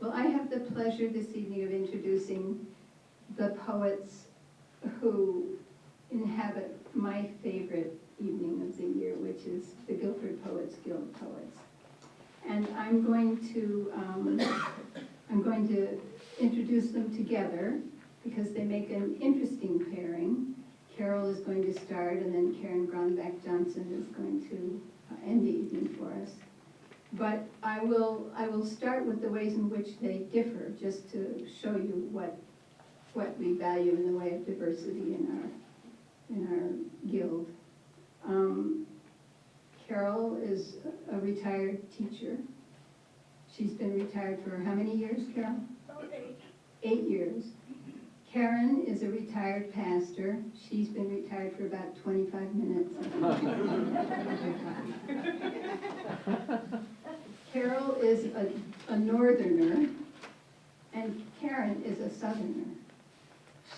Well, I have the pleasure this evening of introducing the poets who inhabit my favorite evening of the year, which is the Guilford Poets Guild poets. And I'm going to introduce them together because they make an interesting pairing. Carol is going to start, and then Karen Gronbach-Johnson is going to end the evening for us. But I will start with the ways in which they differ, just to show you what we value in the way of diversity in our guild. Carol is a retired teacher. She's been retired for how many years, Carol? About 8. 8 years. Karen is a retired pastor. She's been retired for about 25 minutes. Carol is a northerner, and Karen is a southerner.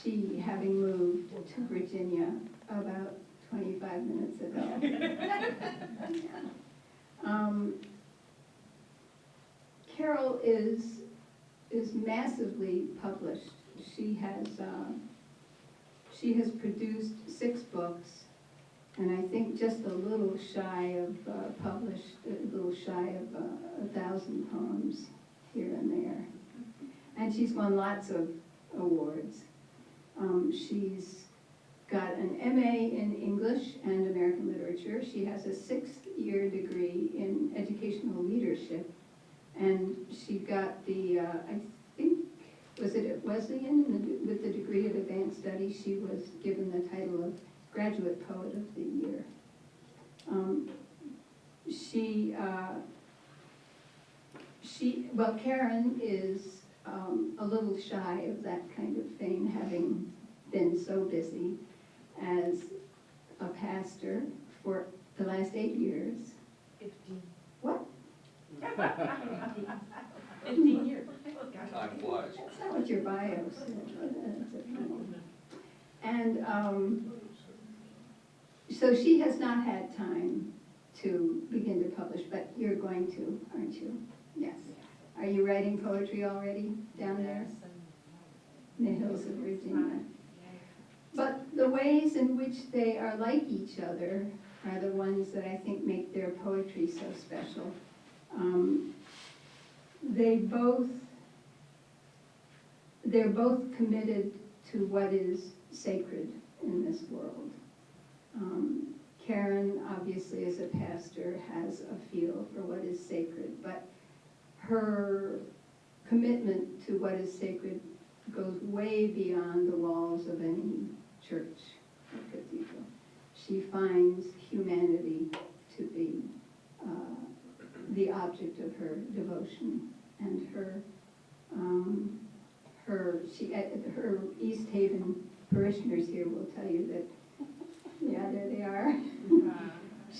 She, having moved to Virginia about 25 minutes ago. Carol is massively published. She has produced 6 books, and I think just a little shy of 1,000 poems here and there. And she's won lots of awards. She's got an MA in English and American literature. She has a 6th-year degree in educational leadership, and she got the, I think, was it at Wesleyan, with the degree of advanced studies, she was given the title of Graduate Poet of the Year. Karen is a little shy of that kind of fame, having been so busy as a pastor for the last 8 years. 15. What? 15 years. Time flies. That's not what your bio said. And so she has not had time to begin to publish, but you're going to, aren't you? Yes. Are you writing poetry already down there in the hills of Virginia? But the ways in which they are like each other are the ones that I think make their poetry so special. They're both committed to what is sacred in this world. Karen, obviously, as a pastor, has a feel for what is sacred, but her commitment to what is sacred goes way beyond the walls of any church or cathedral. She finds humanity to be the object of her devotion, and her East Haven parishioners here will tell you that, yeah, there they are.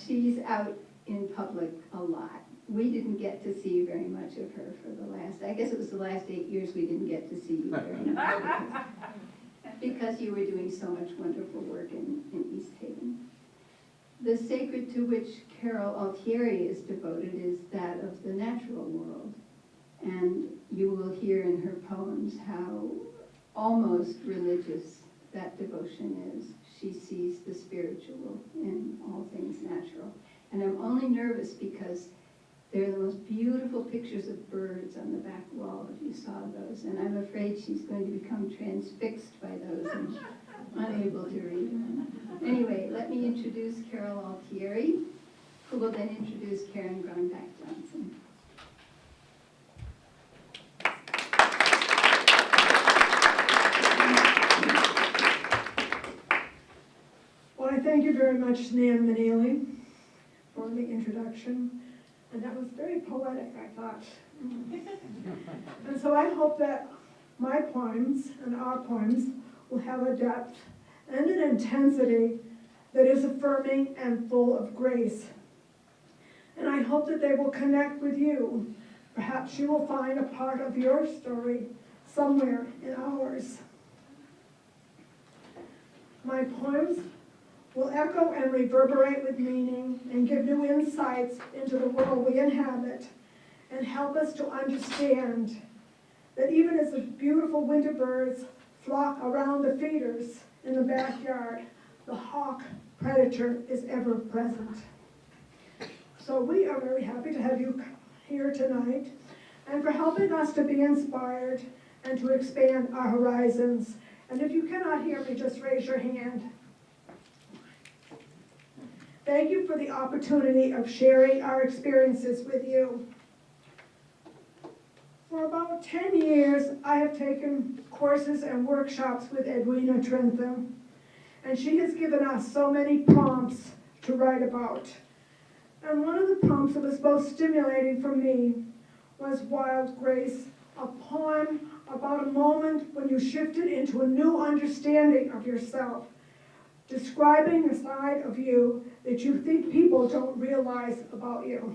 She's out in public a lot. We didn't get to see very much of her for the last, I guess it was the last 8 years we didn't get to see you very much because you were doing so much wonderful work in East Haven. The sacred to which Carol Altieri is devoted is that of the natural world. And you will hear in her poems how almost religious that devotion is. She sees the spiritual in all things natural. And I'm only nervous because they're the most beautiful pictures of birds on the back wall, if you saw those. And I'm afraid she's going to become transfixed by those and unable to read them. Anyway, let me introduce Carol Altieri, who will then introduce Karen Gronbach-Johnson. Well, I thank you very much, Nan Manili, for the introduction. And that was very poetic, I thought. And so I hope that my poems and our poems will have a depth and an intensity that is affirming and full of grace. And I hope that they will connect with you. Perhaps you will find a part of your story somewhere in ours. My poems will echo and reverberate with meaning and give new insights into the world we inhabit and help us to understand that even as the beautiful winter birds flock around the feeders in the backyard, the hawk predator is ever present. So we are very happy to have you here tonight and for helping us to be inspired and to expand our horizons. And if you cannot hear me, just raise your hand. Thank you for the opportunity of sharing our experiences with you. For about 10 years, I have taken courses and workshops with Edwina Trentham, and she has given us so many prompts to write about. And one of the prompts that was most stimulating for me was Wild Grace, a poem about a moment when you shifted into a new understanding of yourself, describing a side of you that you think people don't realize about you,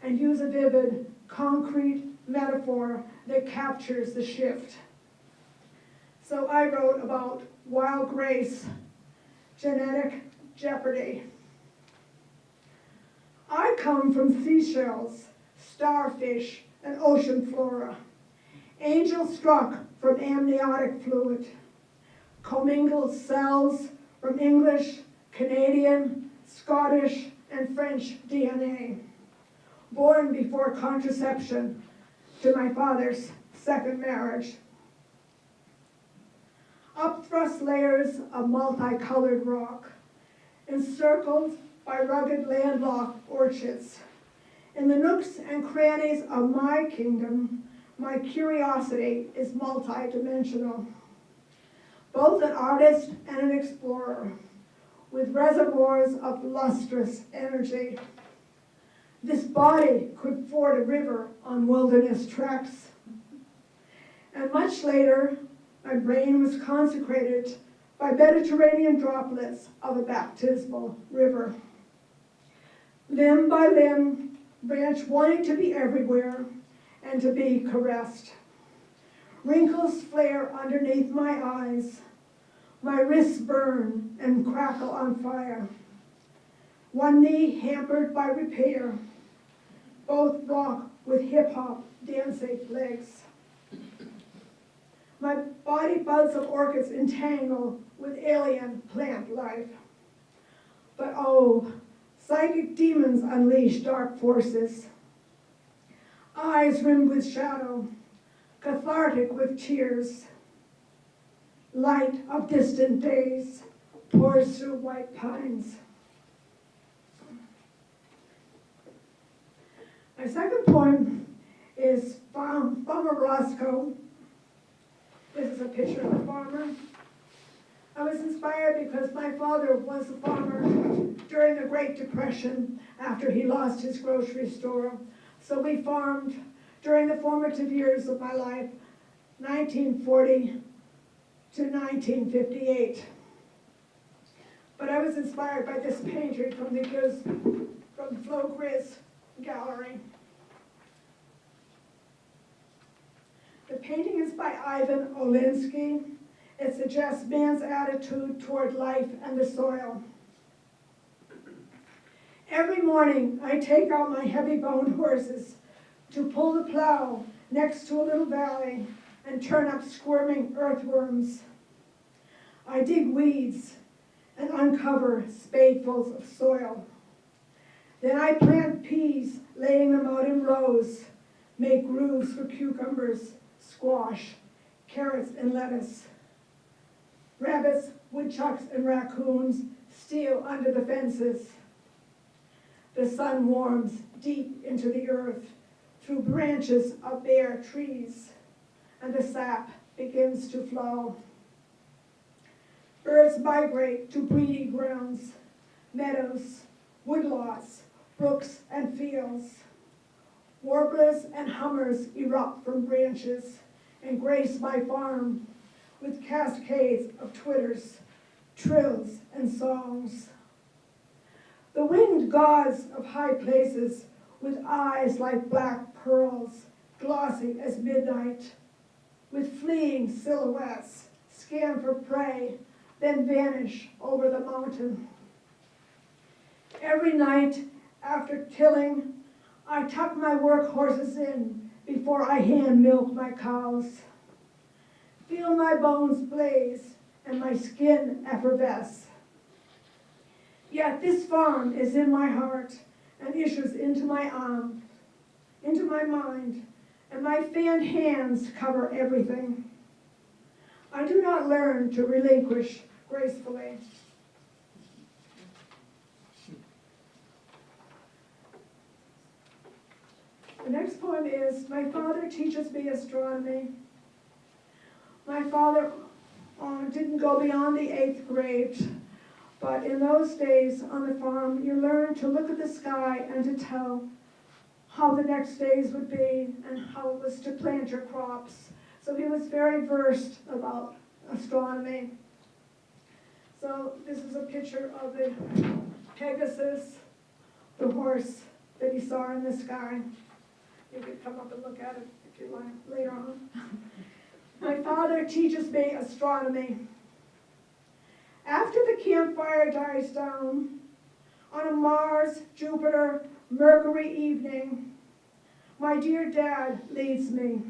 and use a vivid, concrete metaphor that captures the shift. So I wrote about Wild Grace, genetic jeopardy. I come from seashells, starfish, and ocean flora, angel struck from amniotic fluid, commingled cells from English, Canadian, Scottish, and French DNA, born before contraception to my father's second marriage. Upthrust layers of multicolored rock, encircled by rugged landlocked orchards. In the nooks and crannies of my kingdom, my curiosity is multidimensional. Both an artist and an explorer, with reservoirs of lustrous energy. This body could ford a river on wilderness tracks. And much later, my brain was consecrated by Mediterranean droplets of a baptismal river. Limb by limb, branch wanting to be everywhere and to be caressed. Wrinkles flare underneath my eyes. My wrists burn and crackle on fire. One knee hampered by repair. Both rock with hip-hop dancing legs. My body buds of orchids entangle with alien plant life. But oh, psychic demons unleash dark forces. Eyes rimmed with shadow, cathartic with tears. Light of distant days pours through white pines. My second poem is Farmer Roscoe. This is a picture of a farmer. I was inspired because my father was a farmer during the Great Depression after he lost his grocery store. So we farmed during the formative years of my life, 1940 to 1958. But I was inspired by this painting from the Flo Grizz gallery. The painting is by Ivan Olinsky. It suggests man's attitude toward life and the soil. Every morning, I take out my heavy-boned horses to pull the plow next to a little valley and turn up squirming earthworms. I dig weeds and uncover spadefuls of soil. Then I plant peas, laying them out in rows, make grooves for cucumbers, squash, carrots, and lettuce. Rabbits, woodchucks, and raccoons steal under the fences. The sun warms deep into the earth through branches of bare trees, and the sap begins to flow. Birds migrate to breeding grounds, meadows, woodlots, brooks, and fields. Warblers and hummers erupt from branches and grace my farm with cascades of twitters, trills, and songs. The winged gods of high places with eyes like black pearls, glossy as midnight, with fleeing silhouettes, scan for prey, then vanish over the mountain. Every night after tilling, I tuck my work horses in before I hand milk my cows. Feel my bones blaze and my skin effervesce. Yet this farm is in my heart and issues into my arms, into my mind, and my fanned hands cover everything. I do not learn to relinquish gracefully. The next poem is, My Father Teaches Me Astronomy. My father didn't go beyond the 8th grade, but in those days on the farm, you learned to look at the sky and to tell how the next days would be and how it was to plant your crops. So he was very versed about astronomy. So this is a picture of the Pegasus, the horse that he saw in the sky. You could come up and look at it if you like later on. My father teaches me astronomy. After the campfire dies down, on a Mars, Jupiter, Mercury evening, my dear dad leads me.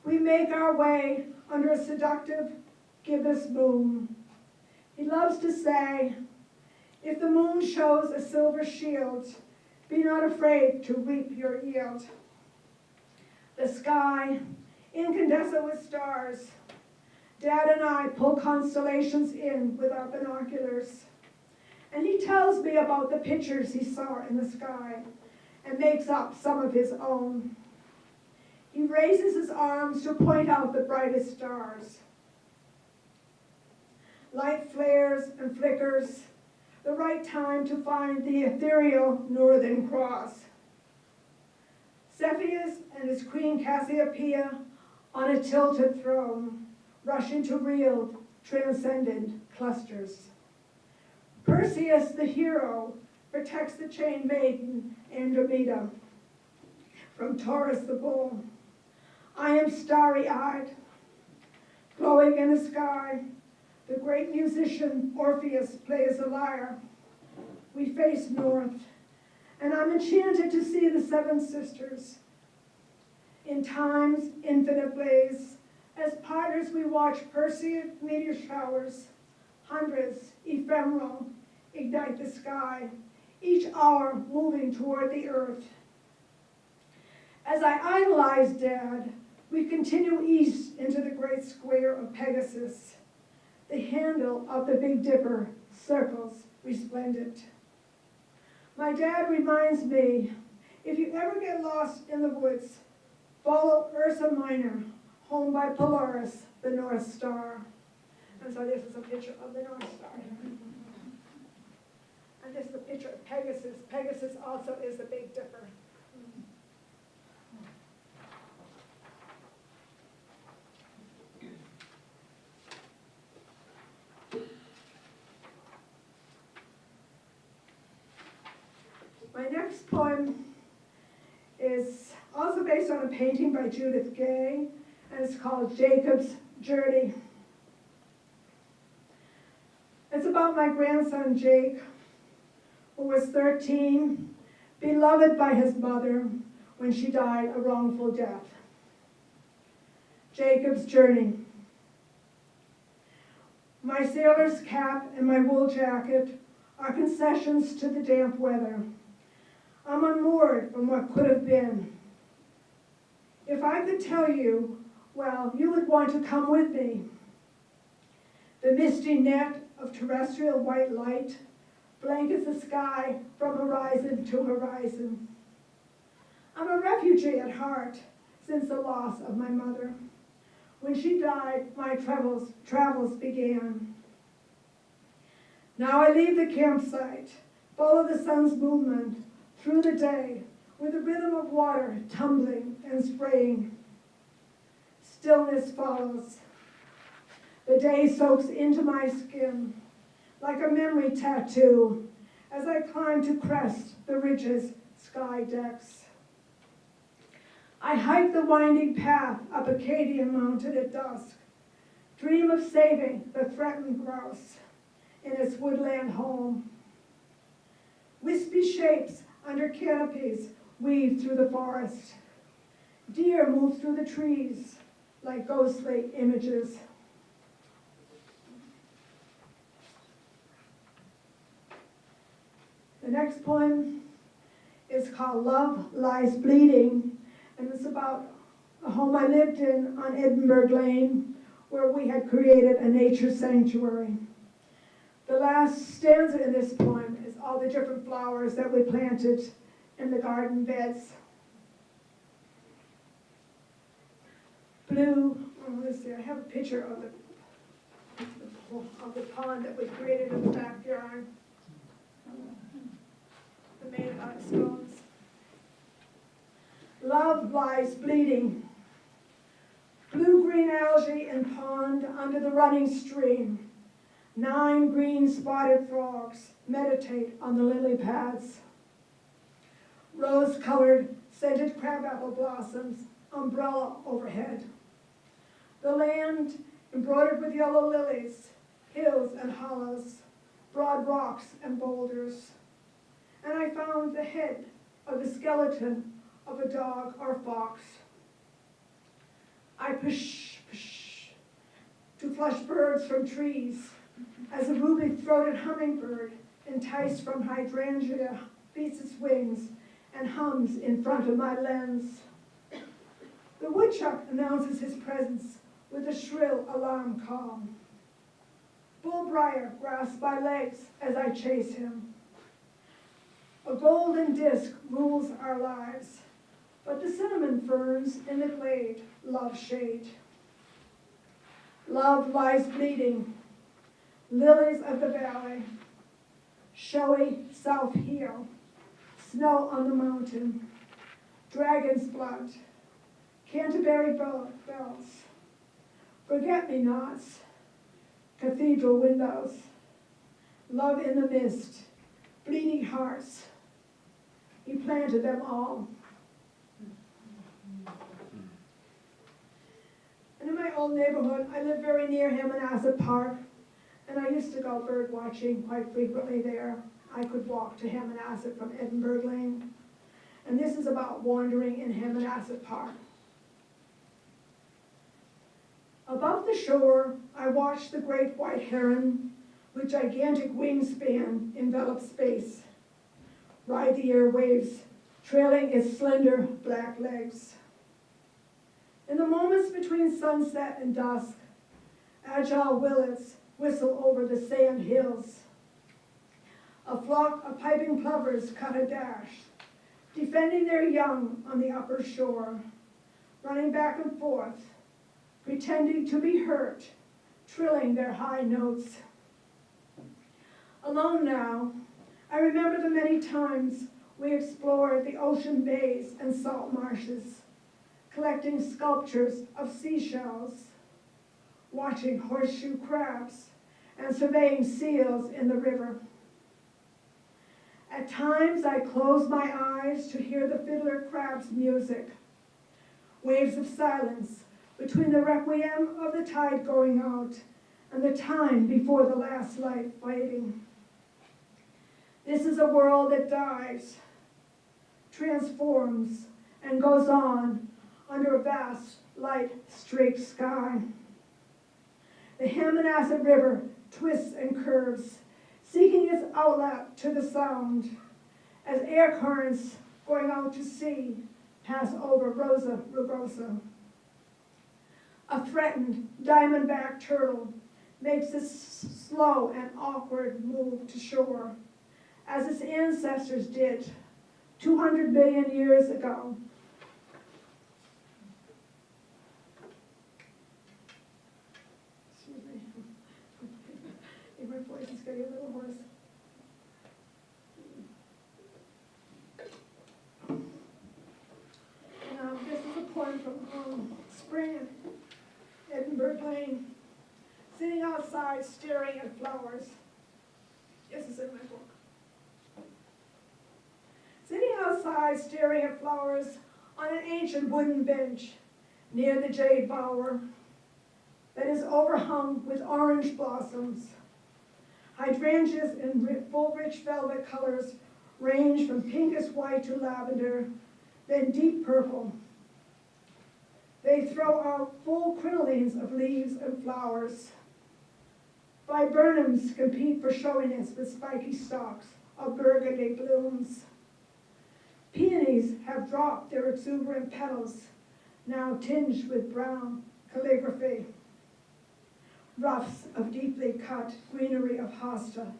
We make our way under a seductive gibbous moon. He loves to say, if the moon shows a silver shield, be not afraid to reap your yield. The sky, incandescent with stars, Dad and I pull constellations in with our binoculars. And he tells me about the pictures he saw in the sky and makes up some of his own. He raises his arms to point out the brightest stars. Light flares and flickers, the right time to find the ethereal Northern Cross. Cepheus and his queen Cassiopeia on a tilted throne rush into real, transcendent clusters. Perseus, the hero, protects the chained maiden Andromeda from Taurus the bull. I am starry-eyed, glowing in the sky. The great musician Orpheus plays a lyre. We face north, and I'm enchanted to see the seven sisters. In time's infinite blaze, as partners we watch Perseid meteor showers, hundreds ephemeral ignite the sky, each hour moving toward the earth. As I idolize Dad, we continue east into the great square of Pegasus. The handle of the Big Dipper circles resplendent. My dad reminds me, if you ever get lost in the woods, follow Ursa Minor, home by Polaris, the North Star. And so this is a picture of the North Star. And this is a picture of Pegasus. Pegasus also is the Big Dipper. My next poem is also based on a painting by Judith Gay, and it's called Jacob's Journey. It's about my grandson Jake, who was 13, beloved by his mother when she died a wrongful death. Jacob's Journey. My sailor's cap and my wool jacket are concessions to the damp weather. I'm unmoored from what could have been. If I could tell you, well, you would want to come with me. The misty net of terrestrial white light blankets the sky from horizon to horizon. I'm a refugee at heart since the loss of my mother. When she died, my travels began. Now I leave the campsite, follow the sun's movement through the day with the rhythm of water tumbling and spraying. Stillness follows. The day soaks into my skin like a memory tattoo as I climb to crest the ridge's sky decks. I hike the winding path up Acadian Mountain at dusk, dream of saving the threatened grouse in its woodland home. Wispy shapes under canopies weave through the forest. Deer move through the trees like ghostly images. The next poem is called Love Lies Bleeding, and it's about a home I lived in on Edinburgh Lane, where we had created a nature sanctuary. The last stanza in this poem is all the different flowers that we planted in the garden beds. Blue, let's see, I have a picture of the pond that we created in the backyard. I made it out of stones. Love lies bleeding. Blue-green algae in pond under the running stream. 9 green spotted frogs meditate on the lily pads. Rose-colored scented crabapple blossoms, umbrella overhead. The land embroidered with yellow lilies, hills and hollows, broad rocks and boulders. And I found the head of the skeleton of a dog or fox. I push to flush birds from trees as a ruby-throated hummingbird, enticed from hydrangea, beats its wings and hums in front of my lens. The woodchuck announces his presence with a shrill alarm call. Bullbriar grasps my legs as I chase him. A golden disk rules our lives, but the cinnamon ferns in the glade love shade. Love lies bleeding, lilies of the valley, showy south heel, snow on the mountain, dragon's blood, Canterbury bells, forget-me-nots, cathedral windows, love in the mist, bleeding hearts. He planted them all. And in my old neighborhood, I lived very near Hammonasset Park, and I used to go bird watching quite frequently there. I could walk to Hammonasset from Edinburgh Lane. And this is about wandering in Hammonasset Park. Above the shore, I watched the great white heron, with gigantic wingspan envelop space, ride the airwaves, trailing its slender black legs. In the moments between sunset and dusk, agile willets whistle over the sand hills. A flock of piping plovers cut a dash, defending their young on the upper shore, running back and forth, pretending to be hurt, trilling their high notes. Alone now, I remember the many times we explored the ocean bays and salt marshes, collecting sculptures of seashells, watching horseshoe crabs, and surveying seals in the river. At times I close my eyes to hear the fiddler crab's music, waves of silence between the requiem of the tide going out and the time before the last light fading. This is a world that dies, transforms, and goes on under a vast light-streaked sky. The Hammonasset River twists and curves, seeking its outlet to the sound, as air currents going out to sea pass over Rosa rugosa. A threatened diamondback turtle makes this slow and awkward move to shore, as its ancestors did 200 million years ago. Excuse me. My voice is getting a little hoarse. This is a poem from spring at Edinburgh Lane. Sitting outside staring at flowers. This is in my book. Sitting outside staring at flowers on an ancient wooden bench near the jade bower that is overhung with orange blossoms. Hydrangeas in full rich velvet colors range from pinkish white to lavender, then deep purple. They throw out full crinolines of leaves and flowers. Viburnums compete for showiness with spiky stalks of burgundy blooms. Peonies have dropped their exuberant petals, now tinged with brown calligraphy. Ruffs of deeply cut greenery of hosta,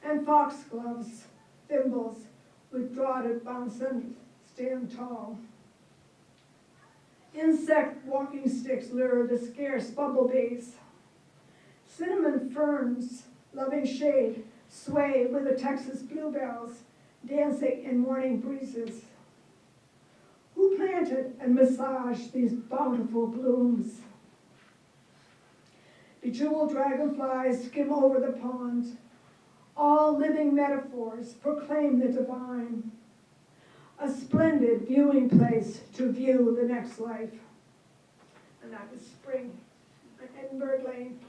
and foxgloves, thimbles with dotted bounson stand tall. Insect walking sticks lure the scarce bumblebees. Cinnamon ferns, loving shade, sway with the Texas bluebells, dancing in morning breezes. Who planted and massaged these bountiful blooms? Bejeweled dragonflies skim over the pond. All living metaphors proclaim the divine. A splendid viewing place to view the next life. And that is spring on Edinburgh Lane.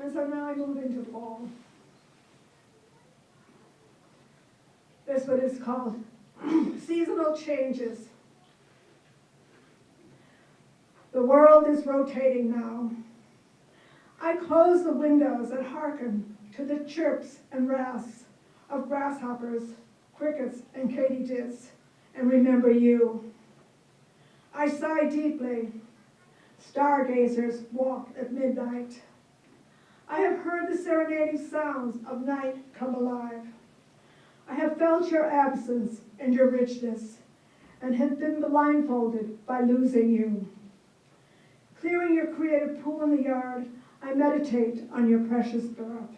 And so now I move into fall. This one is called Seasonal Changes. The world is rotating now. I close the windows and hearken to the chirps and rasps of grasshoppers, crickets, and katydids, and remember you. I sigh deeply. Stargazers walk at midnight. I have heard the serenading sounds of night come alive. I have felt your absence and your richness, and have been blindfolded by losing you. Clearing your creative pool in the yard, I meditate on your precious birth.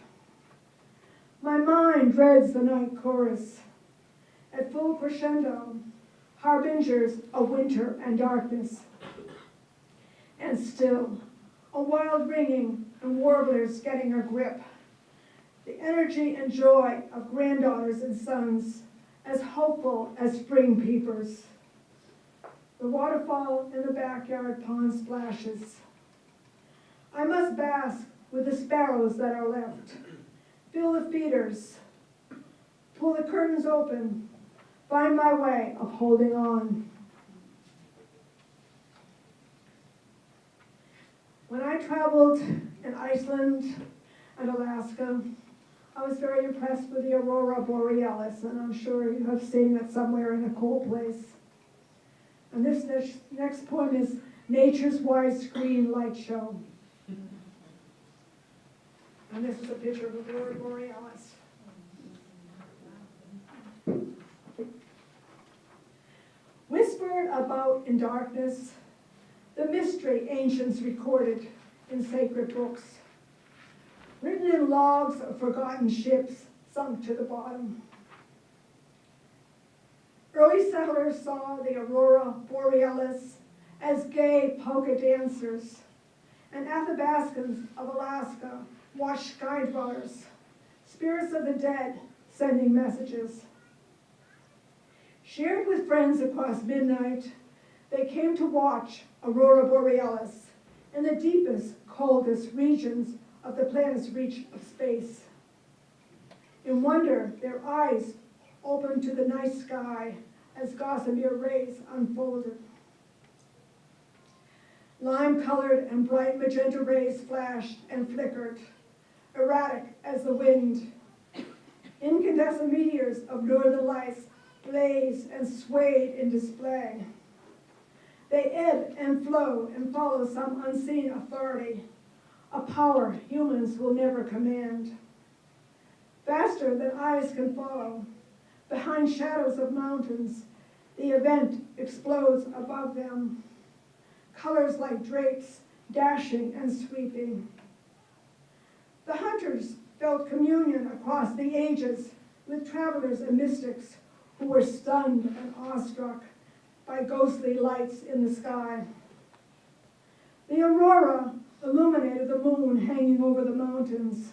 My mind dreads the night chorus. At full crescendo, harbingers of winter and darkness. And still, a wild ringing and warblers getting a grip. The energy and joy of granddaughters and sons, as hopeful as spring peepers. The waterfall in the backyard pond splashes. I must bask with the sparrows that are left. Fill the feeders. Pull the curtains open. Find my way of holding on. When I traveled in Iceland and Alaska, I was very impressed with the aurora borealis, and I'm sure you have seen it somewhere in a cold place. And this next poem is Nature's Widescreen Light Show. And this is a picture of the aurora borealis. Whispered about in darkness, the mystery ancients recorded in sacred books, written in logs of forgotten ships sunk to the bottom. Early settlers saw the aurora borealis as gay polka dancers, and Athabascans of Alaska watched sky dwellers, spirits of the dead, sending messages. Shared with friends across midnight, they came to watch aurora borealis in the deepest, coldest regions of the planet's reach of space. In wonder, their eyes opened to the night sky as gossamer rays unfolded. Lime-colored and bright magenta rays flashed and flickered, erratic as the wind. Incandescent meteors of northern lights blazed and swayed in display. They ebb and flow and follow some unseen authority, a power humans will never command. Faster than eyes can follow, behind shadows of mountains, the event explodes above them. Colors like drapes, dashing and sweeping. The hunters felt communion across the ages with travelers and mystics who were stunned and awestruck by ghostly lights in the sky. The aurora illuminated the moon hanging over the mountains.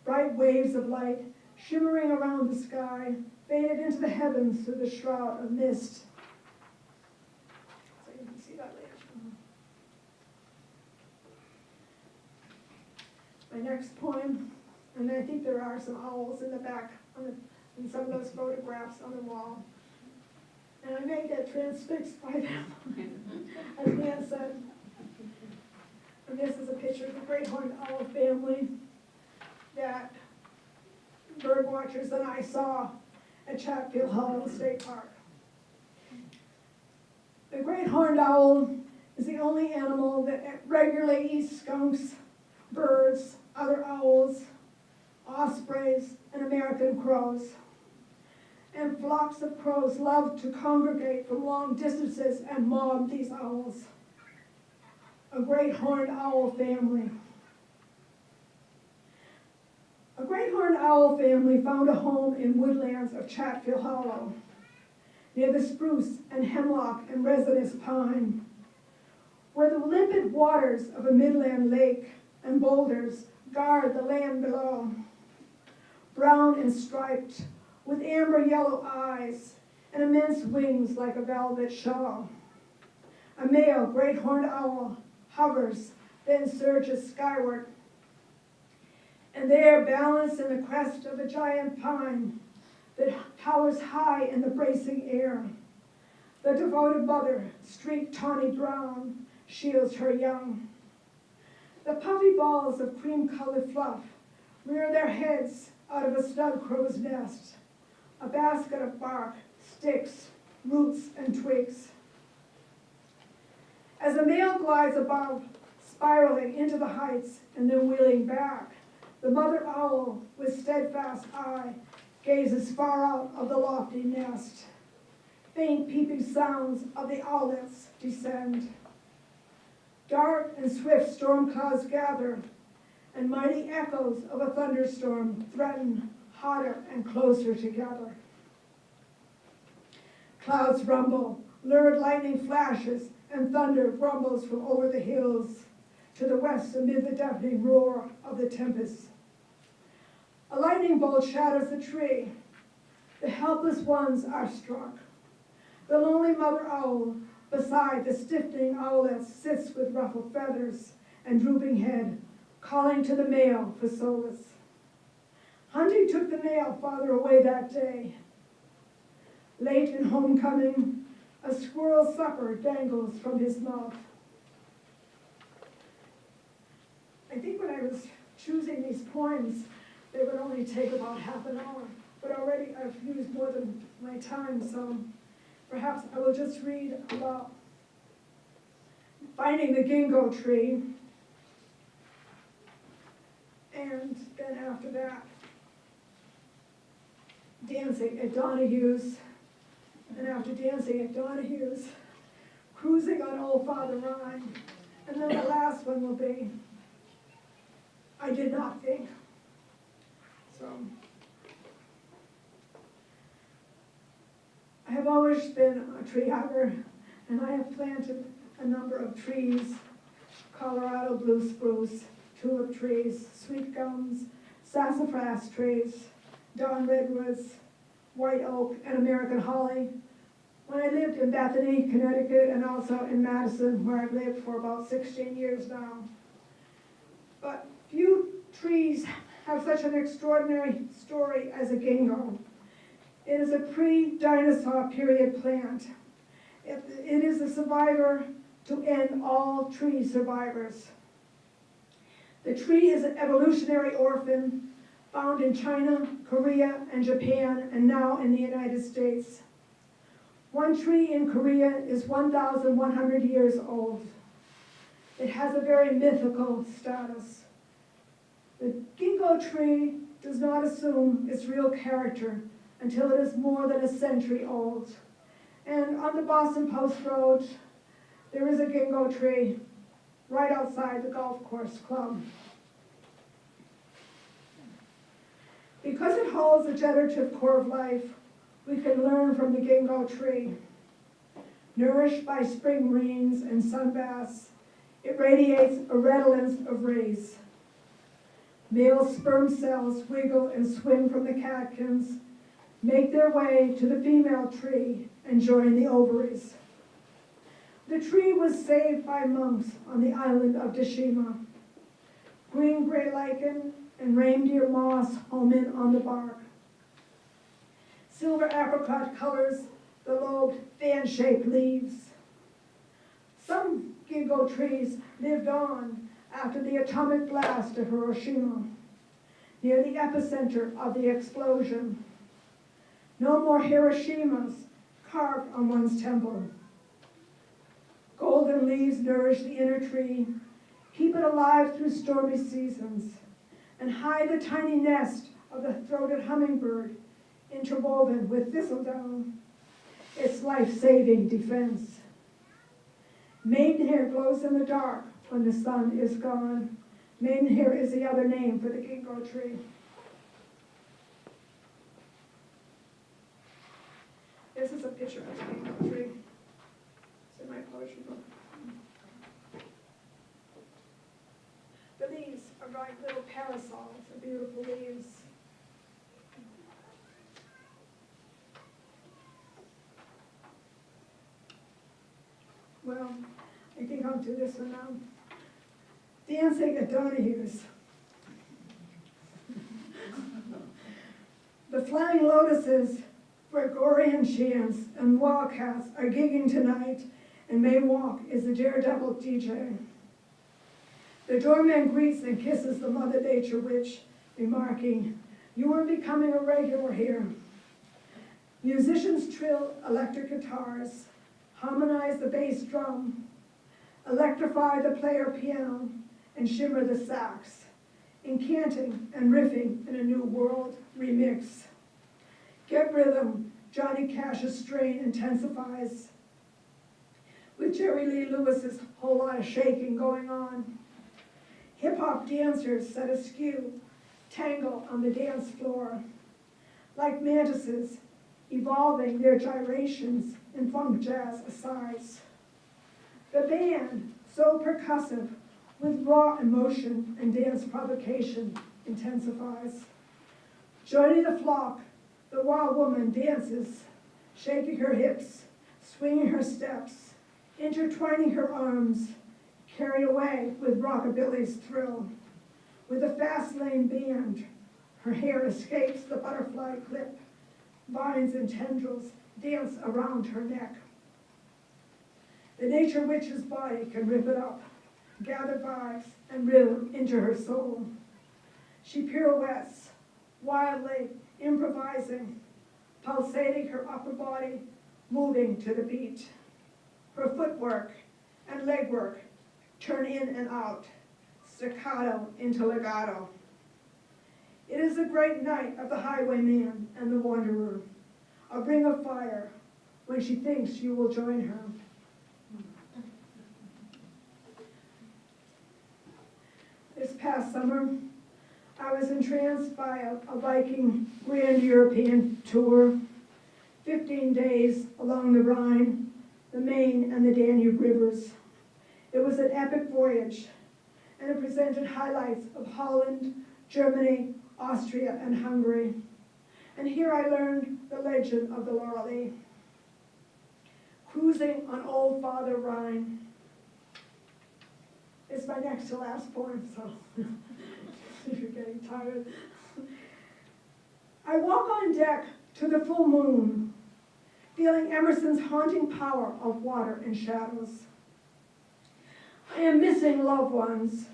Bright waves of light shimmering around the sky faded into the heavens through the shroud of mist. So you can see that later. My next poem, and I think there are some owls in the back in some of those photographs on the wall. And I may get transfixed by them, as Nan said. And this is a picture of the great horned owl family that bird watchers and I saw at Chatfield Hollow State Park. The great horned owl is the only animal that regularly eats skunks, birds, other owls, ospreys, and American crows. And flocks of crows love to congregate from long distances and mob these owls. A great horned owl family. A great horned owl family found a home in woodlands of Chatfield Hollow, near the spruce and hemlock and resinous pine, where the limpid waters of a midland lake and boulders guard the land below. Brown and striped, with amber yellow eyes and immense wings like a velvet shawl. A male great horned owl hovers, then surges skyward. And there, balanced in the crest of a giant pine that towers high in the bracing air, the devoted mother, streaked tawny brown, shields her young. The puffy balls of cream-colored fluff rear their heads out of a stud crow's nest, a basket of bark, sticks, roots, and twigs. As the male glides above, spiraling into the heights and then wheeling back, the mother owl, with steadfast eye, gazes far out of the lofty nest. Faint peeping sounds of the owlets descend. Dark and swift storm clouds gather, and mighty echoes of a thunderstorm threaten hotter and closer together. Clouds rumble, lurid lightning flashes, and thunder rumbles from over the hills to the west amid the deafening roar of the tempest. A lightning bolt shatters the tree. The helpless ones are struck. The lonely mother owl beside the stiffening owlet sits with ruffled feathers and drooping head, calling to the male for solace. Hunting took the male farther away that day. Late in homecoming, a squirrel supper dangles from his mouth. I think when I was choosing these poems, they would only take about half an hour, but already I've used more than my time, so perhaps I will just read about finding the ginkgo tree, and then after that, dancing at Donahue's, and after dancing at Donahue's, cruising on Old Father Rhine, and then the last one will be, I did not think. So, I have always been a tree hugger, and I have planted a number of trees: Colorado blue spruce, tulip trees, sweet gums, sassafras trees, dawn redwoods, white oak, and American holly. When I lived in Bethany, Connecticut, and also in Madison, where I've lived for about 16 years now. But few trees have such an extraordinary story as a ginkgo. It is a pre-dinosaur period plant. It is a survivor to end all tree survivors. The tree is an evolutionary orphan found in China, Korea, and Japan, and now in the United States. One tree in Korea is 1,100 years old. It has a very mythical status. The ginkgo tree does not assume its real character until it is more than a century old. And on the Boston Post Road, there is a ginkgo tree right outside the golf course club. Because it holds a generative core of life, we can learn from the ginkgo tree. Nourished by spring rains and sunbaths, it radiates a redolence of rays. Male sperm cells wiggle and swim from the catkins, make their way to the female tree, and join the ovaries. The tree was saved by monks on the island of Deshima. Green-gray lichen and reindeer moss home in on the bark. Silver apricot colors the lobed, fan-shaped leaves. Some ginkgo trees lived on after the atomic blast of Hiroshima, near the epicenter of the explosion. No more Hiroshimas carved on one's temple. Golden leaves nourish the inner tree, keep it alive through stormy seasons, and hide the tiny nest of the throated hummingbird interwoven with thistledown, its life-saving defense. Maidenhair glows in the dark when the sun is gone. Maidenhair is the other name for the ginkgo tree. This is a picture of the ginkgo tree. It's in my poetry book. The leaves are like little parasols, the beautiful leaves. Well, I think I'll do this one now. Dancing at Donahue's. The Flying Lotuses, Gregorian chants, and Wildcats are gigging tonight, and May Walk is the daredevil DJ. The doorman greets and kisses the Mother Nature witch, remarking, "You are becoming a regular here." Musicians trill electric guitars, harmonize the bass drum, electrify the player piano, and shimmer the sax, incanting and riffing in a new world remix. Get rhythm, Johnny Cash's strain intensifies, with Jerry Lee Lewis's whole lot of shaking going on. Hip-hop dancers set askew, tangle on the dance floor, like mantises, evolving their gyrations in funk jazz asides. The band, so percussive, with raw emotion and dance provocation, intensifies. Joining the flock, the wild woman dances, shaking her hips, swinging her steps, intertwining her arms, carried away with rockabilly's thrill. With a fast lane band, her hair escapes the butterfly clip, vines and tendrils dance around her neck. The nature witch's body can rip it up, gather vibes and rhythm into her soul. She pirouettes, wildly improvising, pulsating her upper body, moving to the beat. Her footwork and legwork turn in and out, staccato into legato. It is a great night of the highwayman and the wanderer, a ring of fire when she thinks you will join her. This past summer, I was entranced by a Viking Grand European tour, 15 days along the Rhine, the Main, and the Danube rivers. It was an epic voyage, and it presented highlights of Holland, Germany, Austria, and Hungary. And here I learned the legend of the Loreley. Cruising on Old Father Rhine. It's my next to last poem, so if you're getting tired. I walk on deck to the full moon, feeling Emerson's haunting power of water and shadows. I am missing loved ones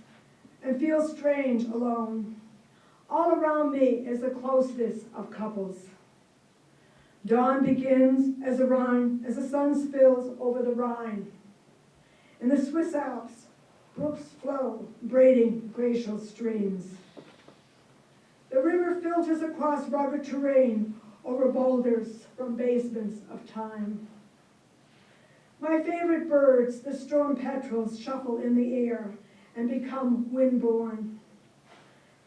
and feel strange alone. All around me is the closeness of couples. Dawn begins as the sun spills over the Rhine. In the Swiss Alps, brooks flow, braiding glacial streams. The river filters across rugged terrain over boulders from basements of time. My favorite birds, the storm petrels, shuffle in the air and become windborne.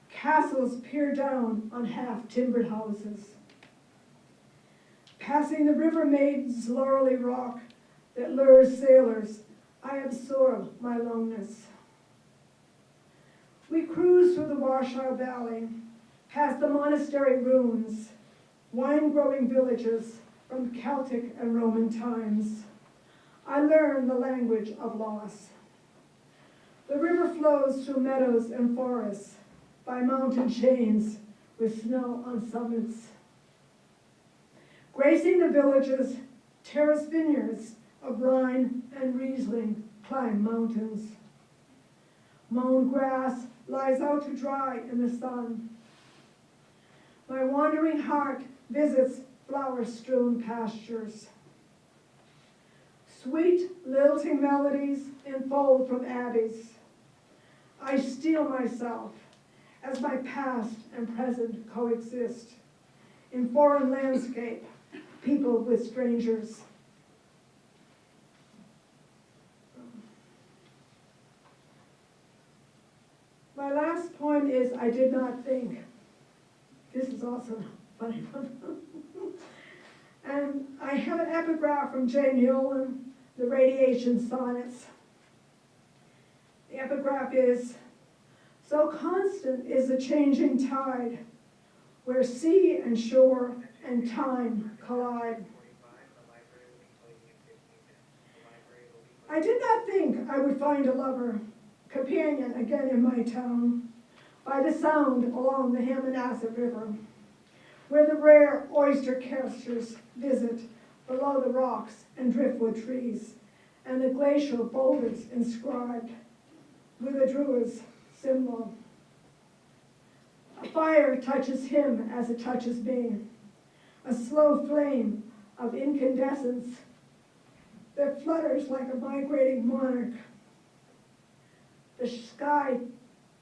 Castles peer down on half-timbered houses. Passing the river maiden's laurely rock that lures sailors, I absorb my loneness. We cruise through the Warschau Valley, past the monastery ruins, wine-growing villages from Celtic and Roman times. I learn the language of loss. The river flows through meadows and forests, by mountain chains with snow on summits. Gracing the villages, terrace vineyards of Rhine and Riesling climb mountains. Mown grass lies out to dry in the sun. My wandering heart visits flower-strewn pastures. Sweet, lilting melodies enfold from abbeys. I steel myself as my past and present coexist in foreign landscape, peopled with strangers. My last poem is I Did Not Think. This is also a funny one. And I have an epigraph from Jane Yolen, the Radiation Sonnets. The epigraph is, so constant is the changing tide, where sea and shore and time collide. I did not think I would find a lover, companion again in my town, by the sound along the Hammonasset River, where the rare oyster casters visit below the rocks and driftwood trees, and the glacial boulders inscribed with a druid's symbol. A fire touches him as it touches me, a slow flame of incandescence that flutters like a migrating monarch. The sky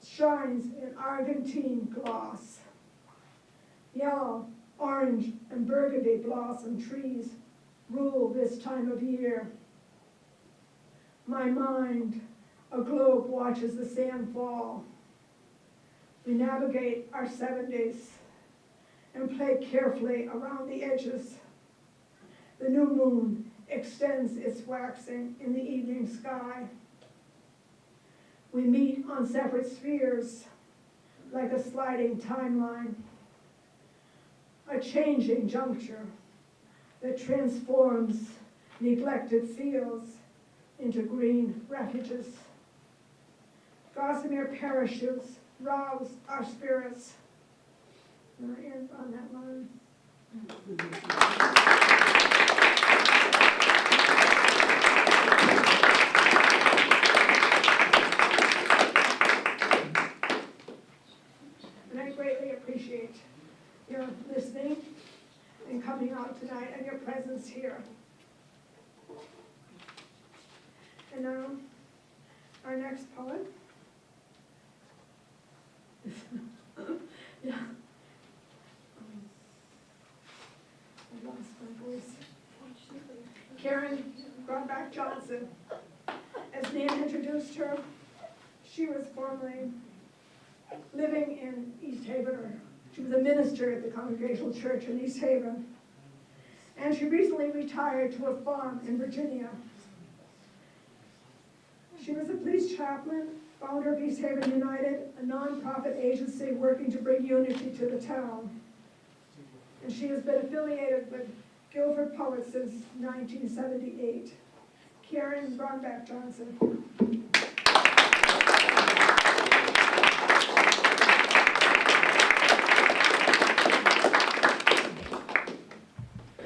shines in Argentine gloss. Yellow, orange, and burgundy blossom trees rule this time of year. My mind, a globe, watches the sand fall. We navigate our 70s and play carefully around the edges. The new moon extends its waxing in the evening sky. We meet on separate spheres like a sliding timeline, a changing juncture that transforms neglected fields into green refuges. Gossamer parachutes rouse our spirits. And I end on that line. And I greatly appreciate your listening and coming out tonight and your presence here. And now, our next poet. Yeah. I lost my voice. Karen Grunbach Johnson. As Nan introduced her, she was formerly living in East Haven, or she was a minister at the Congregational Church in East Haven. And she recently retired to a farm in Virginia. She was a police chaplain, founder of East Haven United, a nonprofit agency working to bring unity to the town. And she has been affiliated with Guilford Poets since 1978. Karen Grunbach Johnson.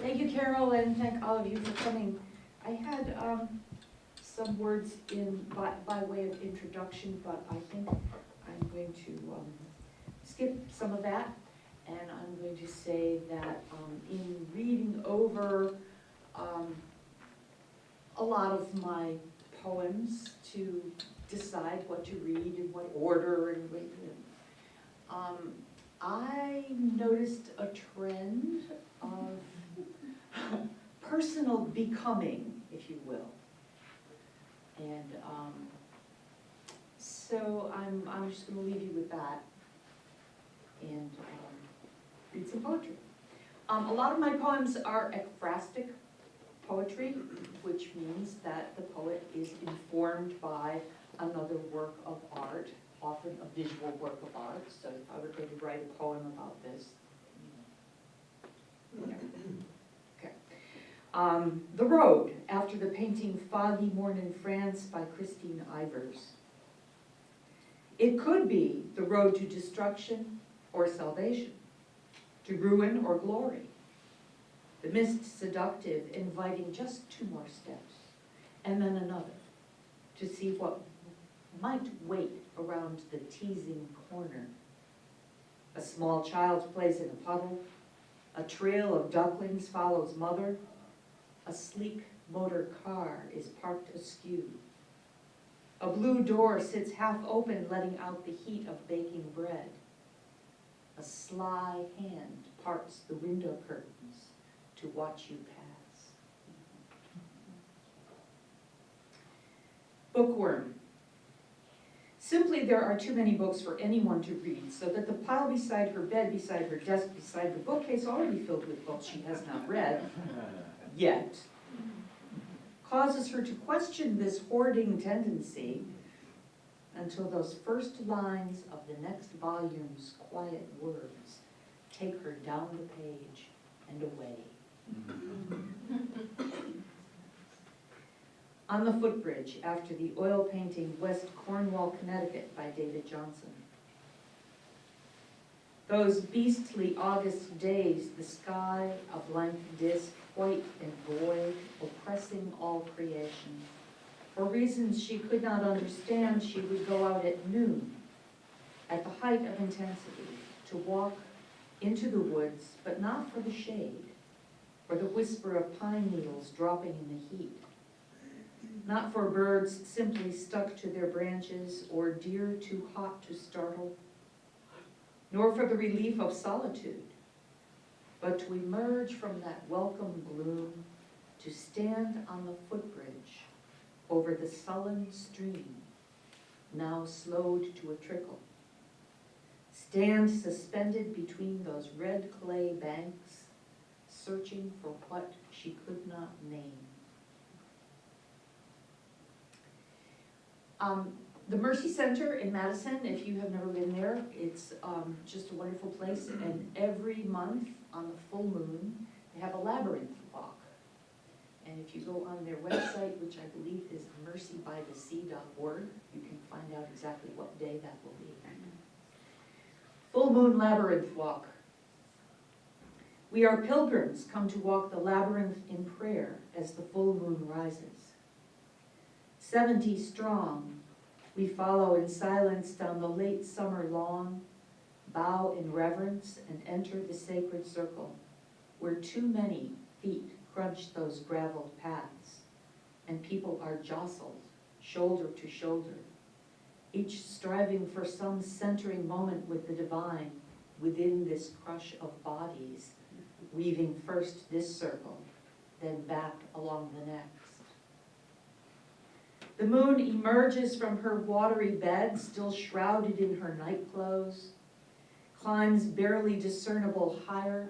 Thank you, Carol, and thank all of you for coming. I had some words by way of introduction, but I think I'm going to skip some of that, and I'm going to say that in reading over a lot of my poems to decide what to read in what order and when, I noticed a trend of personal becoming, if you will. And so I'm just going to leave you with that and read some poetry. A lot of my poems are ekphrastic poetry, which means that the poet is informed by another work of art, often a visual work of art. So if I were going to write a poem about this, okay. The Road, after the painting Foggy Morn in France by Christine Ivers. It could be the road to destruction or salvation, to ruin or glory. the mist seductive, inviting just 2 more steps, and then another, to see what might wait around the teasing corner. A small child plays in a puddle, a trail of ducklings follows mother, a sleek motor car is parked askew. A blue door sits half open, letting out the heat of baking bread. A sly hand parts the window curtains to watch you pass. Bookworm. Simply, there are too many books for anyone to read, so that the pile beside her bed, beside her desk, beside the bookcase, already filled with books she has not read yet, causes her to question this hoarding tendency until those first lines of the next volume's quiet words take her down the page and away. On the Footbridge, after the oil painting West Cornwall, Connecticut by David Johnson. Those beastly August days, the sky a blank disk, white and void, oppressing all creation. For reasons she could not understand, she would go out at noon, at the height of intensity, to walk into the woods, but not for the shade, for the whisper of pine needles dropping in the heat. Not for birds simply stuck to their branches or deer too hot to startle, nor for the relief of solitude, but to emerge from that welcome gloom, to stand on the footbridge over the sullen stream, now slowed to a trickle. Stand suspended between those red clay banks, searching for what she could not name. The Mercy Center in Madison, if you have never been there, it's just a wonderful place, and every month on the full moon, they have a labyrinth walk. And if you go on their website, which I believe is mercybythesea.org, you can find out exactly what day that will be. Full moon labyrinth walk. We are pilgrims come to walk the labyrinth in prayer as the full moon rises. 70 strong, we follow in silence down the late summer lawn, bow in reverence and enter the sacred circle, where too many feet crunch those graveled paths, and people are jostled, shoulder to shoulder, each striving for some centering moment with the divine within this crush of bodies, weaving first this circle, then back along the next. The moon emerges from her watery bed, still shrouded in her night clothes, climbs barely discernible higher,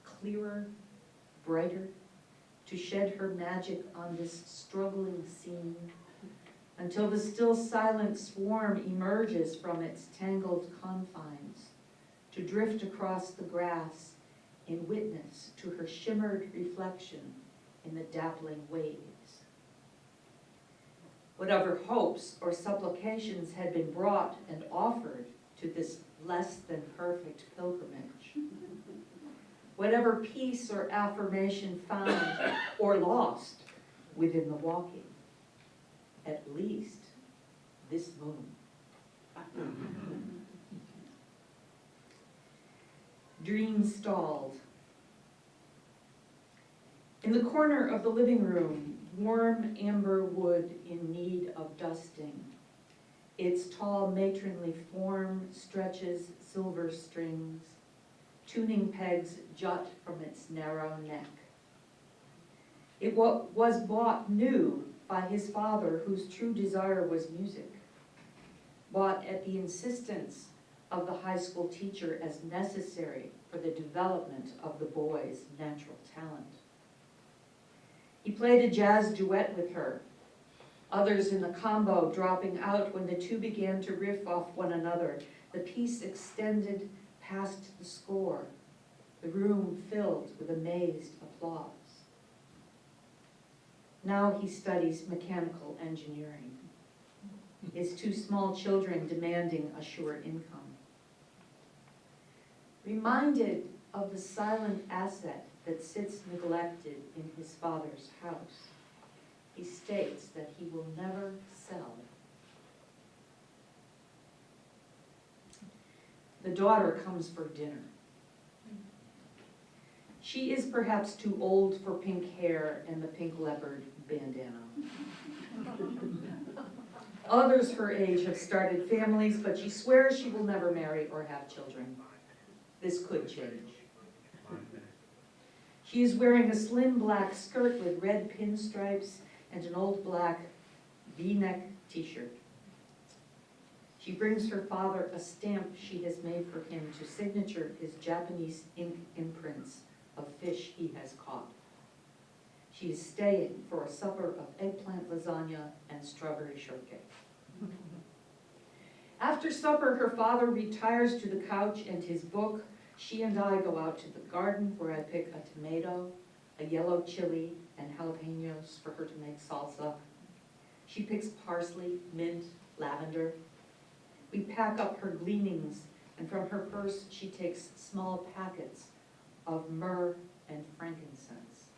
clearer, brighter, to shed her magic on this struggling scene, until the still silent swarm emerges from its tangled confines, to drift across the grass in witness to her shimmered reflection in the dappling waves. Whatever hopes or supplications had been brought and offered to this less than perfect pilgrimage, whatever peace or affirmation found or lost within the walking, at least this moon. Dream stalled. In the corner of the living room, warm amber wood in need of dusting. Its tall matronly form stretches silver strings. Tuning pegs jut from its narrow neck. It was bought new by his father, whose true desire was music. Bought at the insistence of the high school teacher as necessary for the development of the boy's natural talent. He played a jazz duet with her, others in the combo dropping out when the two began to riff off one another. The piece extended past the score, the room filled with amazed applause. Now he studies mechanical engineering, his 2 small children demanding a sure income. Reminded of the silent asset that sits neglected in his father's house. He states that he will never sell. The daughter comes for dinner. She is perhaps too old for pink hair and the pink leopard bandana. Others her age have started families, but she swears she will never marry or have children. This could change. She is wearing a slim black skirt with red pinstripes and an old black V-neck t-shirt. She brings her father a stamp she has made for him to signature his Japanese ink imprints of fish he has caught. She is staying for a supper of eggplant lasagna and strawberry shortcake. After supper, her father retires to the couch and his book. She and I go out to the garden where I pick a tomato, a yellow chili, and jalapenos for her to make salsa. She picks parsley, mint, lavender. We pack up her gleanings, and from her purse she takes small packets of myrrh and frankincense.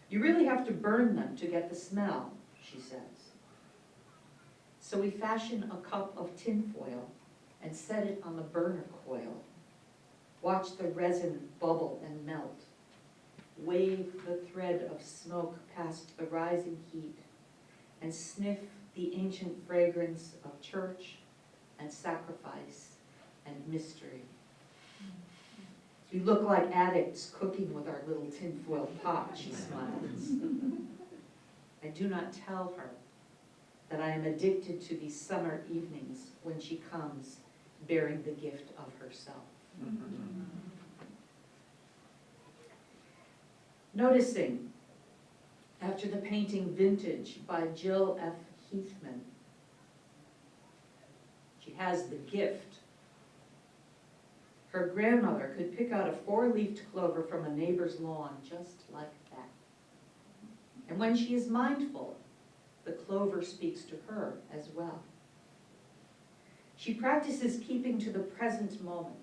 You really have to burn them to get the smell, she says. So we fashion a cup of tinfoil and set it on the burner coil. Watch the resin bubble and melt. Wave the thread of smoke past the rising heat and sniff the ancient fragrance of church and sacrifice and mystery. We look like addicts cooking with our little tinfoil pot, she smiles. I do not tell her that I am addicted to these summer evenings when she comes bearing the gift of herself. Noticing, after the painting Vintage by Jill F. Heathman, she has the gift. Her grandmother could pick out a 4-leafed clover from a neighbor's lawn just like that. And when she is mindful, the clover speaks to her as well. She practices keeping to the present moment,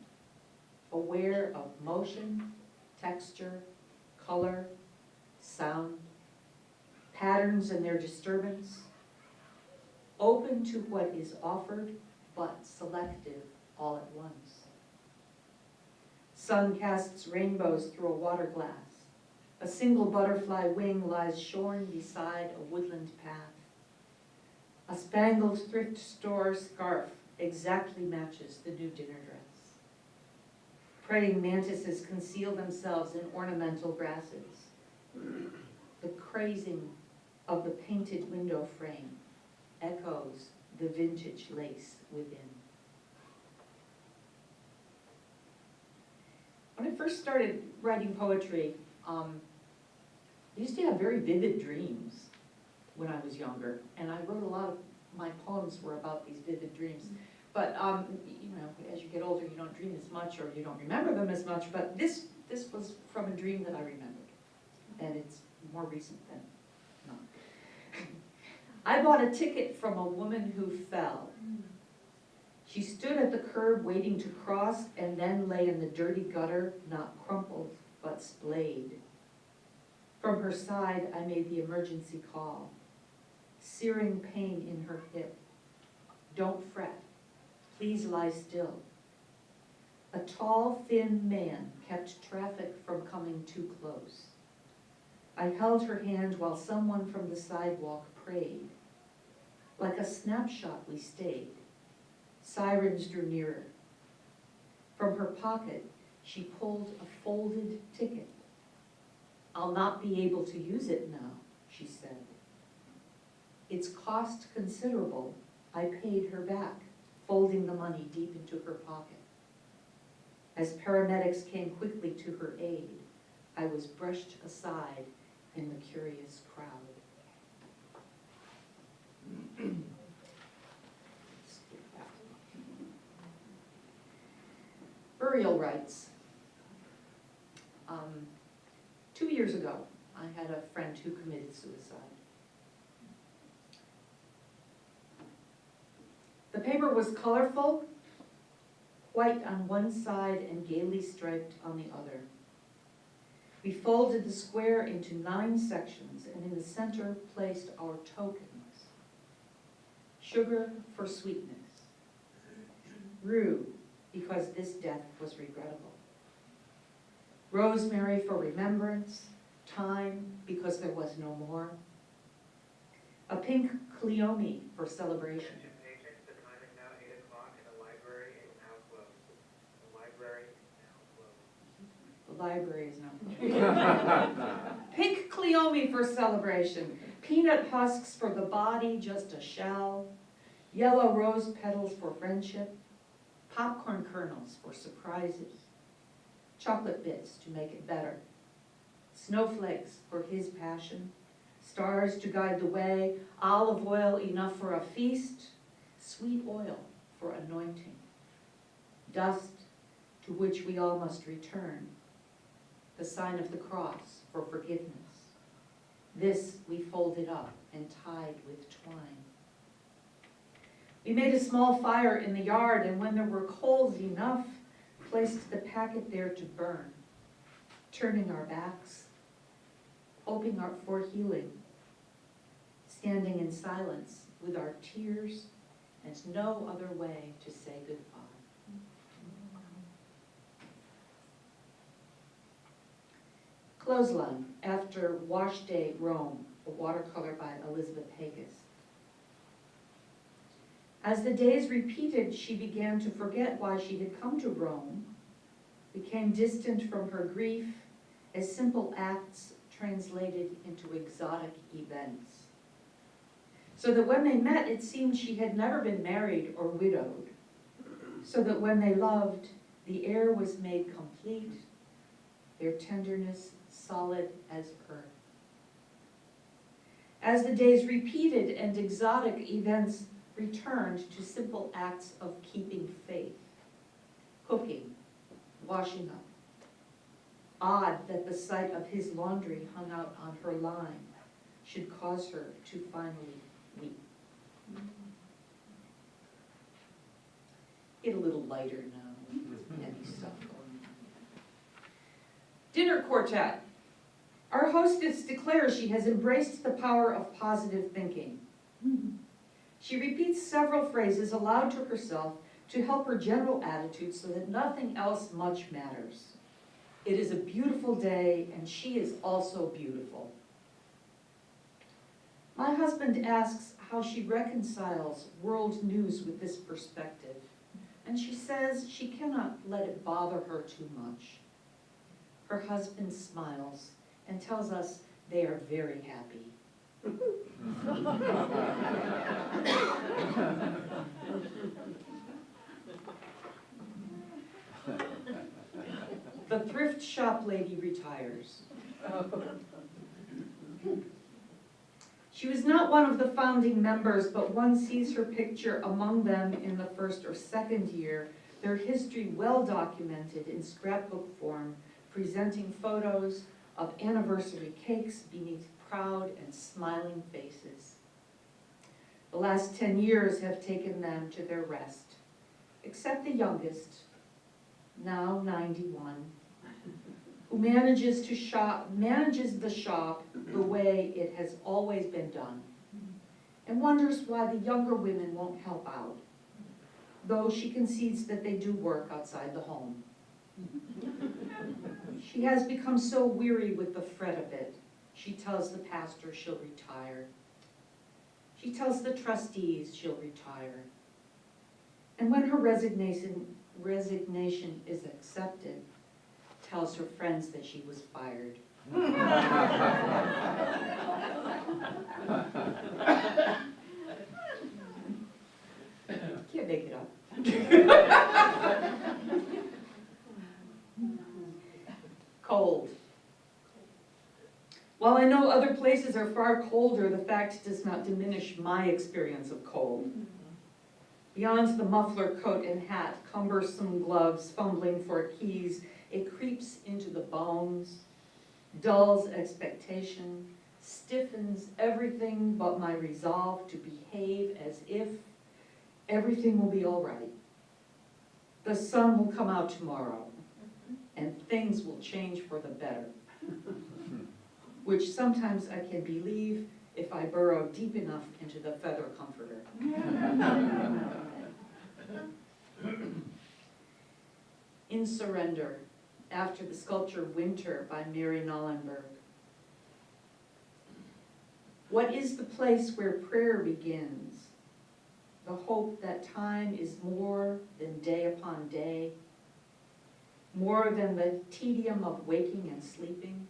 aware of motion, texture, color, sound, patterns and their disturbance, open to what is offered, but selective all at once. Sun casts rainbows through a water glass. A single butterfly wing lies shorn beside a woodland path. A spangled thrift store scarf exactly matches the new dinner dress. Praying mantises conceal themselves in ornamental grasses. The crazing of the painted window frame echoes the vintage lace within. When I first started writing poetry, I used to have very vivid dreams when I was younger, and I wrote a lot of my poems were about these vivid dreams. But you know, as you get older, you don't dream as much, or you don't remember them as much. But this was from a dream that I remembered, and it's more recent than not. I bought a ticket from a woman who fell. She stood at the curb waiting to cross, and then lay in the dirty gutter, not crumpled, but splayed. From her side, I made the emergency call. Searing pain in her hip. Don't fret. Please lie still. A tall, thin man kept traffic from coming too close. I held her hand while someone from the sidewalk prayed. Like a snapshot we stayed. Sirens drew nearer. From her pocket, she pulled a folded ticket. I'll not be able to use it now, she said. Its cost considerable, I paid her back, folding the money deep into her pocket. As paramedics came quickly to her aid, I was brushed aside in the curious crowd. Burial rites. 2 years ago, I had a friend who committed suicide. The paper was colorful, white on one side and gaily striped on the other. We folded the square into 9 sections and in the center placed our tokens. Sugar for sweetness. Rue, because this death was regrettable. Rosemary for remembrance. Thyme, because there was no more. A pink cleome for celebration. Attention patients, the time is now 8 o'clock and the library is now closed. The library is now closed. The library is not. Pink cleome for celebration. Peanut husks for the body, just a shell. Yellow rose petals for friendship. Popcorn kernels for surprises. Chocolate bits to make it better. Snowflakes for his passion. Stars to guide the way. Olive oil enough for a feast. Sweet oil for anointing. Dust to which we all must return. The sign of the cross for forgiveness. This we folded up and tied with twine. We made a small fire in the yard, and when there were coals enough, placed the packet there to burn, turning our backs, hoping for healing, standing in silence with our tears and no other way to say goodbye. Clothesline, after Wash Day, Rome, a watercolor by Elizabeth Haggis. As the days repeated, she began to forget why she had come to Rome, became distant from her grief as simple acts translated into exotic events. So that when they met, it seemed she had never been married or widowed. So that when they loved, the air was made complete, their tenderness solid as earth. As the days repeated and exotic events returned to simple acts of keeping faith, cooking, washing up. Odd that the sight of his laundry hung out on her line should cause her to finally weep. Get a little lighter now with heavy stuff going on. Dinner quartet. Our hostess declares she has embraced the power of positive thinking. She repeats several phrases aloud to herself to help her general attitude so that nothing else much matters. It is a beautiful day, and she is also beautiful. My husband asks how she reconciles world news with this perspective, and she says she cannot let it bother her too much. Her husband smiles and tells us they are very happy. The thrift shop lady retires. She was not one of the founding members, but one sees her picture among them in the first or second year, their history well documented in scrapbook form, presenting photos of anniversary cakes beneath proud and smiling faces. The last 10 years have taken them to their rest, except the youngest, now 91, who manages the shop the way it has always been done, and wonders why the younger women won't help out, though she concedes that they do work outside the home. She has become so weary with the fret of it, she tells the pastor she'll retire. She tells the trustees she'll retire. And when her resignation is accepted, tells her friends that she was fired. Can't make it up. Cold. While I know other places are far colder, the fact does not diminish my experience of cold. Beyond the muffler, coat, and hat, cumbersome gloves, fumbling for keys, it creeps into the bones, dulls expectation, stiffens everything but my resolve to behave as if everything will be all right. The sun will come out tomorrow, and things will change for the better. Which sometimes I can believe if I burrow deep enough into the feather comforter. In Surrender, after the sculpture Winter by Mary Nollenberg. What is the place where prayer begins? The hope that time is more than day upon day, more than the tedium of waking and sleeping,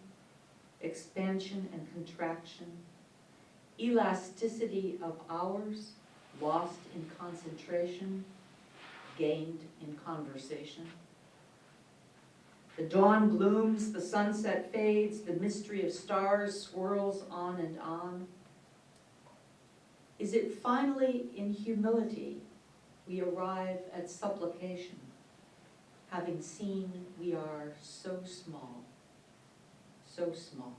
expansion and contraction, elasticity of hours lost in concentration, gained in conversation. The dawn blooms, the sunset fades, the mystery of stars swirls on and on. Is it finally in humility we arrive at supplication, having seen we are so small, so small?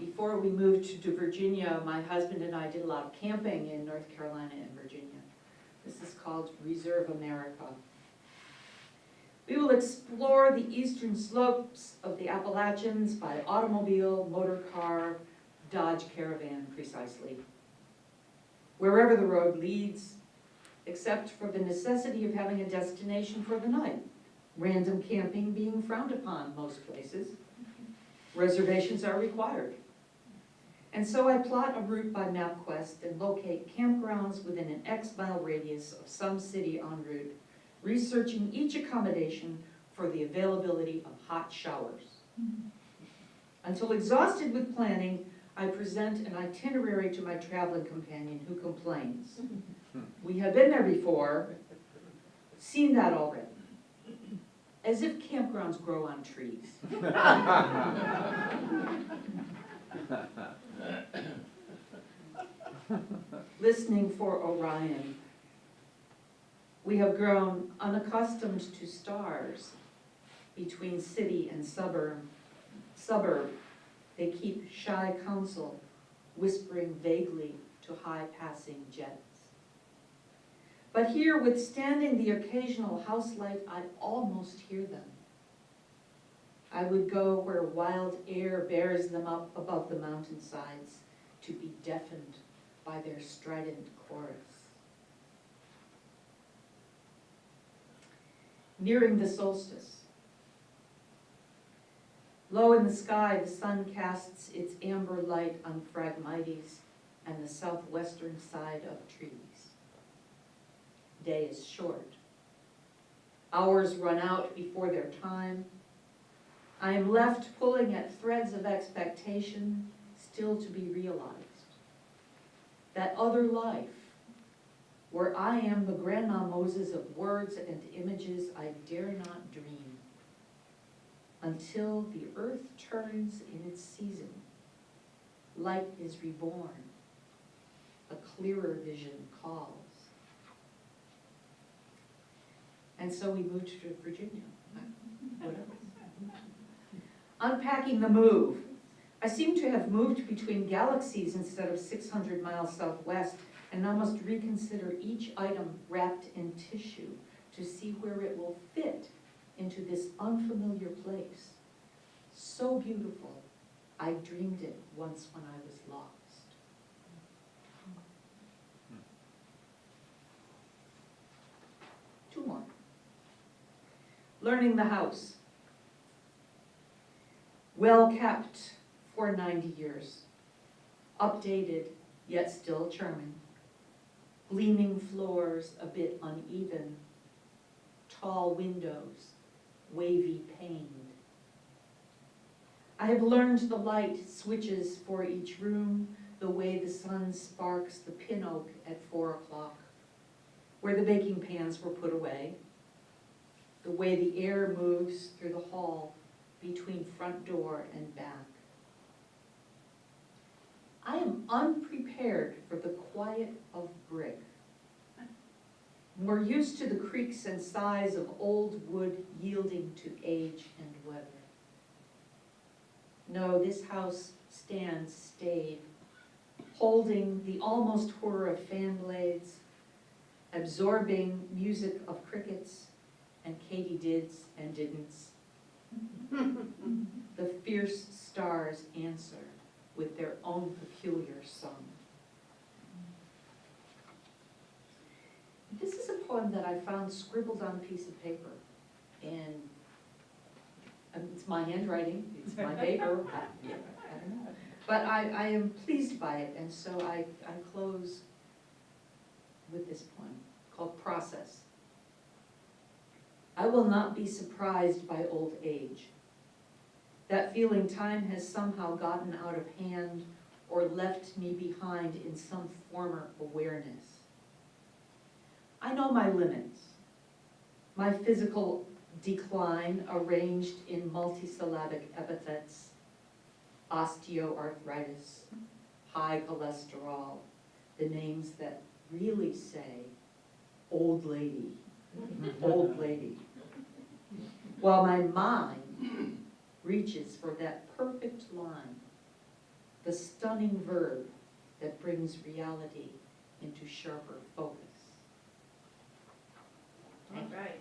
Before we moved to Virginia, my husband and I did a lot of camping in North Carolina and Virginia. This is called Reserve America. We will explore the eastern slopes of the Appalachians by automobile, motor car, Dodge Caravan precisely. Wherever the road leads, except for the necessity of having a destination for the night, random camping being frowned upon most places. Reservations are required. And so I plot a route by MapQuest and locate campgrounds within an X mile radius of some city en route, researching each accommodation for the availability of hot showers. Until exhausted with planning, I present an itinerary to my traveling companion who complains. We have been there before, seen that already. As if campgrounds grow on trees. Listening for Orion. We have grown unaccustomed to stars. Between city and suburb, they keep shy counsel, whispering vaguely to high-passing jets. But here, withstanding the occasional house light, I almost hear them. I would go where wild air bears them up above the mountainsides to be deafened by their strident chorus. Nearing the solstice. Low in the sky, the sun casts its amber light on Phragmites and the southwestern side of trees. Day is short. Hours run out before their time. I am left pulling at threads of expectation still to be realized. That other life, where I am the Grandma Moses of words and images I dare not dream, until the earth turns in its season, light is reborn, a clearer vision calls. And so we moved to Virginia. Whatever. Unpacking the move. I seem to have moved between galaxies instead of 600 miles southwest, and now must reconsider each item wrapped in tissue to see where it will fit into this unfamiliar place. So beautiful, I dreamed it once when I was lost. Two more. Learning the house. Well kept for 90 years. Updated, yet still charming. Gleaming floors, a bit uneven. Tall windows, wavy paned. I have learned the light switches for each room, the way the sun sparks the pin oak at 4 o'clock, where the baking pans were put away, the way the air moves through the hall between front door and back. I am unprepared for the quiet of brick, more used to the creaks and sighs of old wood yielding to age and weather. No, this house stands staid, holding the almost whir of fan blades, absorbing music of crickets and katydids and didn'ts. The fierce stars answer with their own peculiar song. This is a poem that I found scribbled on a piece of paper, and it's my handwriting, it's my paper, I don't know. But I am pleased by it, and so I close with this poem called Process. I will not be surprised by old age. That feeling time has somehow gotten out of hand or left me behind in some former awareness. I know my limits, my physical decline arranged in multisyllabic epithets, osteoarthritis, high cholesterol, the names that really say, old lady, old lady. While my mind reaches for that perfect line, the stunning verb that brings reality into sharper focus. All right.